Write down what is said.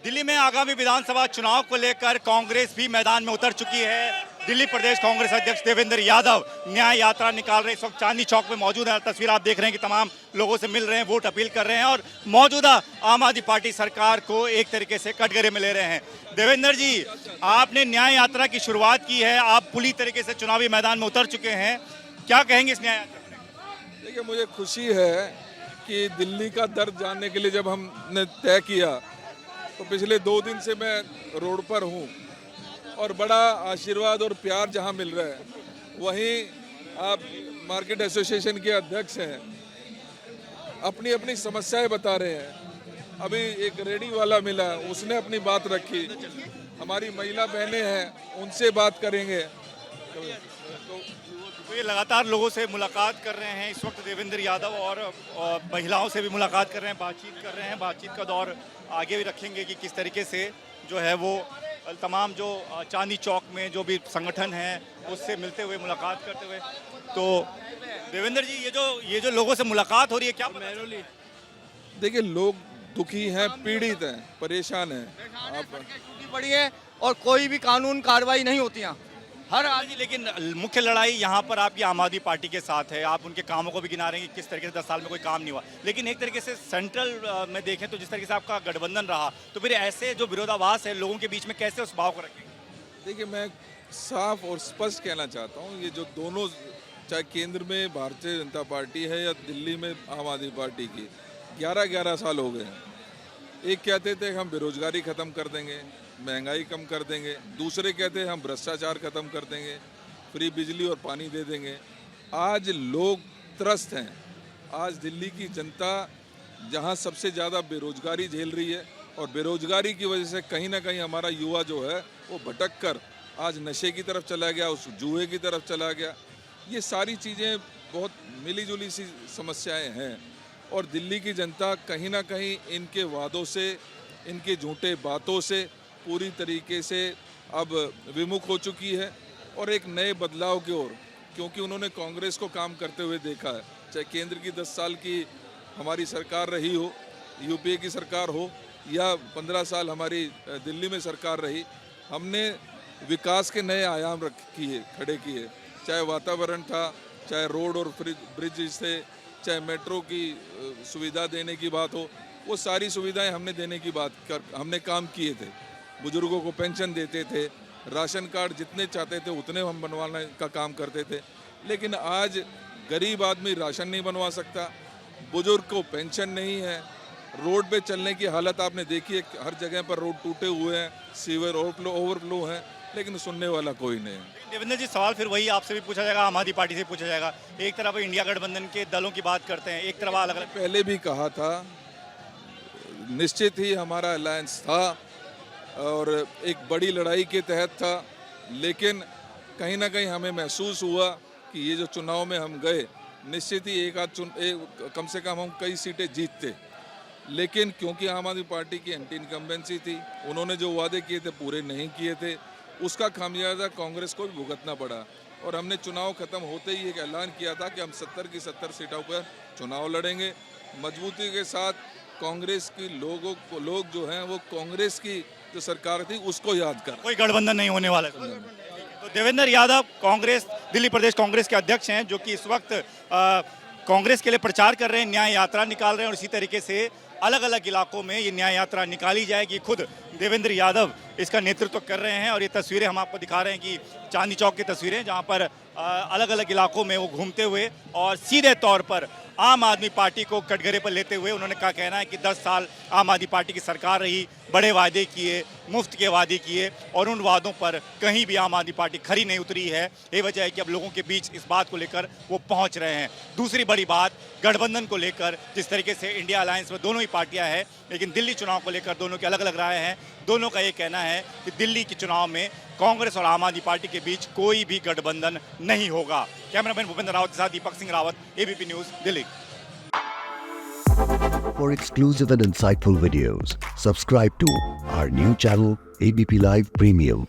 दिल्ली में आगामी विधानसभा चुनाव को लेकर कांग्रेस भी मैदान में उतर चुकी है। दिल्ली प्रदेश कांग्रेस अध्यक्ष देवेंद्र यादव न्याय यात्रा निकाल रहे इस वक्त चांदनी चौक में मौजूद है। तस्वीर आप देख रहे हैं कि तमाम लोगों से मिल रहे हैं, वोट अपील कर रहे हैं और मौजूदा आम आदमी पार्टी सरकार को एक तरीके से कटघरे में ले रहे हैं। देवेंद्र जी, आपने न्याय यात्रा की शुरुआत की है, आप पूरी तरीके से चुनावी मैदान में उतर चुके हैं, क्या कहेंगे इस न्याय यात्रा पर? देखिए, मुझे खुशी है कि दिल्ली का दर्द जानने के लिए जब हमने तय किया तो पिछले 2 दिन से मैं रोड पर हूँ और बड़ा आशीर्वाद और प्यार जहाँ मिल रहा है। वहीं आप मार्केट एसोसिएशन के अध्यक्ष हैं, अपनी अपनी समस्याएं बता रहे हैं। अभी एक रेडी वाला मिला, उसने अपनी बात रखी। हमारी महिला बहनें हैं, उनसे बात करेंगे। तो ये लगातार लोगों से मुलाकात कर रहे हैं इस वक्त देवेंद्र यादव और महिलाओं से भी मुलाकात कर रहे हैं, बातचीत कर रहे हैं। बातचीत का दौर आगे भी रखेंगे कि किस तरीके से जो है वो तमाम जो चांदनी चौक में जो भी संगठन है उससे मिलते हुए मुलाकात करते हुए। तो देवेंद्र जी, ये जो लोगों से मुलाकात हो रही है, क्या देखिए, लोग दुखी हैं, पीड़ित हैं, परेशान हैं। आप पड़ी है और कोई भी कानून कार्रवाई नहीं होती यहाँ हर जी, लेकिन मुख्य लड़ाई यहाँ पर आपकी आम आदमी पार्टी के साथ है। आप उनके कामों को भी गिना रहे हैं कि किस तरीके से 10 साल में कोई काम नहीं हुआ, लेकिन एक तरीके से सेंट्रल में देखें तो जिस तरीके से आपका गठबंधन रहा, तो फिर ऐसे जो विरोधाभास है लोगों के बीच में कैसे उस भाव को रखेंगे? देखिए, मैं साफ और स्पष्ट कहना चाहता हूँ, ये जो दोनों, चाहे केंद्र में भारतीय जनता पार्टी है या दिल्ली में आम आदमी पार्टी की, 11-11 साल हो गए हैं। एक कहते थे हम बेरोजगारी ख़त्म कर देंगे, महंगाई कम कर देंगे, दूसरे कहते हैं हम भ्रष्टाचार खत्म कर देंगे, फ्री बिजली और पानी दे देंगे। आज लोग त्रस्त हैं। आज दिल्ली की जनता जहां सबसे ज़्यादा बेरोजगारी झेल रही है और बेरोजगारी की वजह से कहीं ना कहीं हमारा युवा जो है वो भटक कर आज नशे की तरफ चला गया, उस जुए की तरफ चला गया। ये सारी चीज़ें बहुत मिली जुली सी समस्याएँ हैं और दिल्ली की जनता कहीं ना कहीं इनके वादों से, इनके झूठे बातों से पूरी तरीके से अब विमुख हो चुकी है और एक नए बदलाव की ओर, क्योंकि उन्होंने कांग्रेस को काम करते हुए देखा है। चाहे केंद्र की 10 साल की हमारी सरकार रही हो, यूपीए की सरकार हो या 15 साल हमारी दिल्ली में सरकार रही, हमने विकास के नए आयाम खड़े किए। चाहे वातावरण था, चाहे रोड और ब्रिज से, चाहे मेट्रो की सुविधा देने की बात हो, वो सारी सुविधाएं हमने देने की हमने काम किए थे। बुजुर्गों को पेंशन देते थे, राशन कार्ड जितने चाहते थे उतने हम बनवाने का काम करते थे। लेकिन आज गरीब आदमी राशन नहीं बनवा सकता, बुजुर्ग को पेंशन नहीं है, रोड पे चलने की हालत आपने देखी है, हर जगह पर रोड टूटे हुए हैं, सीवर ओवरफ्लो हैं, लेकिन सुनने वाला कोई नहीं है। देवेंद्र जी, सवाल फिर वही आपसे भी पूछा जाएगा, आम आदमी पार्टी से पूछा जाएगा। एक तरफ इंडिया गठबंधन के दलों की बात करते हैं, एक तरफ अलग अलग। पहले भी कहा था, निश्चित ही हमारा अलायंस था और एक बड़ी लड़ाई के तहत था, लेकिन कहीं ना कहीं हमें महसूस हुआ कि ये जो चुनाव में हम गए, निश्चित ही कम से कम हम कई सीटें जीतते, लेकिन क्योंकि आम आदमी पार्टी की एंटी इनकम्बेंसी थी, उन्होंने जो वादे किए थे पूरे नहीं किए थे, उसका खामियाजा कांग्रेस को भी भुगतना पड़ा। और हमने चुनाव खत्म होते ही एक ऐलान किया था कि हम 70 की 70 सीटों पर चुनाव लड़ेंगे। मजबूती के साथ कांग्रेस की लोग जो हैं वो कांग्रेस की जो सरकार थी उसको याद कर, कोई गठबंधन नहीं होने वाला। तो देवेंद्र यादव कांग्रेस, दिल्ली प्रदेश कांग्रेस के अध्यक्ष हैं, जो कि इस वक्त कांग्रेस के लिए प्रचार कर रहे हैं, न्याय यात्रा निकाल रहे हैं और इसी तरीके से अलग अलग इलाकों में ये न्याय यात्रा निकाली जाएगी। खुद देवेंद्र यादव इसका नेतृत्व कर रहे हैं और ये तस्वीरें हम आपको दिखा रहे हैं कि चांदनी चौक की तस्वीरें, जहां पर अलग अलग इलाकों में वो घूमते हुए और सीधे तौर पर आम आदमी पार्टी को कटघरे पर लेते हुए उन्होंने कहा, कहना है कि 10 साल आम आदमी पार्टी की सरकार रही, बड़े वादे किए, मुफ्त के वादे किए और उन वादों पर कहीं भी आम आदमी पार्टी खरी नहीं उतरी है। ये वजह है कि अब लोगों के बीच इस बात को लेकर वो पहुंच रहे हैं। दूसरी बड़ी बात, गठबंधन को लेकर, जिस तरीके से इंडिया अलायंस में दोनों ही पार्टियां हैं, लेकिन दिल्ली चुनाव को लेकर दोनों की अलग अलग राय हैं। दोनों का ये कहना है कि दिल्ली के चुनाव में कांग्रेस और आम आदमी पार्टी के बीच कोई भी गठबंधन नहीं होगा। कैमरामैन भूपेंद्र रावत के साथ Deepak Singh Rawat, ABP news, Delhi. For exclusive and insightful videos, subscribe to our new channel ABP Live Premium.